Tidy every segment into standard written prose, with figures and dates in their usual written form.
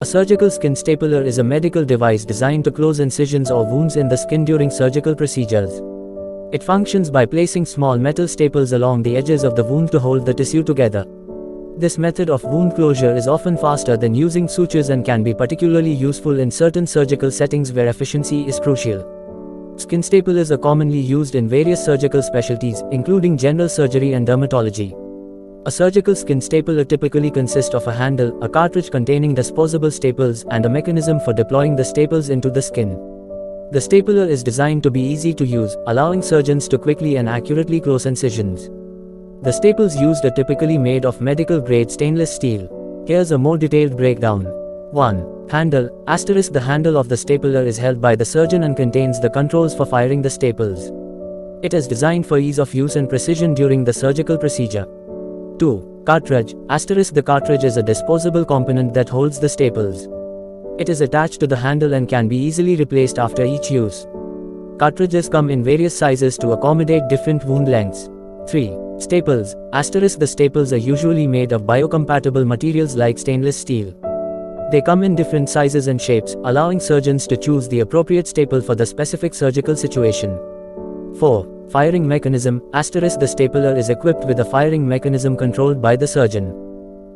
A surgical skin stapler is a medical device designed to close incisions or wounds in the skin during surgical procedures. It functions by placing small metal staples along the edges of the wound to hold the tissue together. This method of wound closure is often faster than using sutures and can be particularly useful in certain surgical settings where efficiency is crucial. Skin staplers are commonly used in various surgical specialties, including general surgery and dermatology. A surgical skin stapler typically consists of a handle, a cartridge containing disposable staples, and a mechanism for deploying the staples into the skin. The stapler is designed to be easy to use, allowing surgeons to quickly and accurately close incisions. The staples used are typically made of medical-grade stainless steel. Here's a more detailed breakdown. 1. Handle. The handle of the stapler is held by the surgeon and contains the controls for firing the staples. It is designed for ease of use and precision during the surgical procedure. 2. Cartridge. The cartridge is a disposable component that holds the staples. It is attached to the handle and can be easily replaced after each use. Cartridges come in various sizes to accommodate different wound lengths. 3. Staples. The staples are usually made of biocompatible materials like stainless steel. They come in different sizes and shapes, allowing surgeons to choose the appropriate staple for the specific surgical situation. 4. Firing mechanism. The stapler is equipped with a firing mechanism controlled by the surgeon.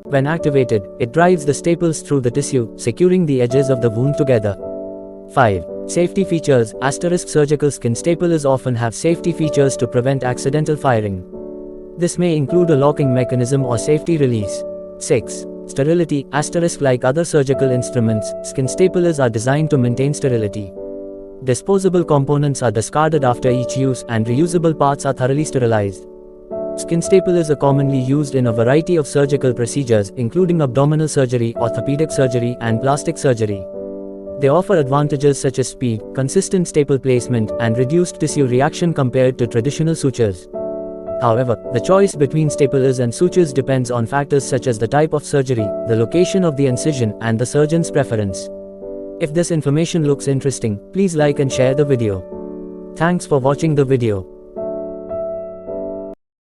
When activated, it drives the staples through the tissue, securing the edges of the wound together. 5. Safety features. Surgical skin staplers often have safety features to prevent accidental firing. This may include a locking mechanism or safety release. 6. Sterility. Like other surgical instruments, skin staplers are designed to maintain sterility. Disposable components are discarded after each use, and reusable parts are thoroughly sterilized. Skin staplers are commonly used in a variety of surgical procedures, including abdominal surgery, orthopedic surgery, and plastic surgery. They offer advantages such as speed, consistent staple placement, and reduced tissue reaction compared to traditional sutures. However, the choice between staplers and sutures depends on factors such as the type of surgery, the location of the incision, and the surgeon's preference. If this information looks interesting, please like and share the video. Thanks for watching the video.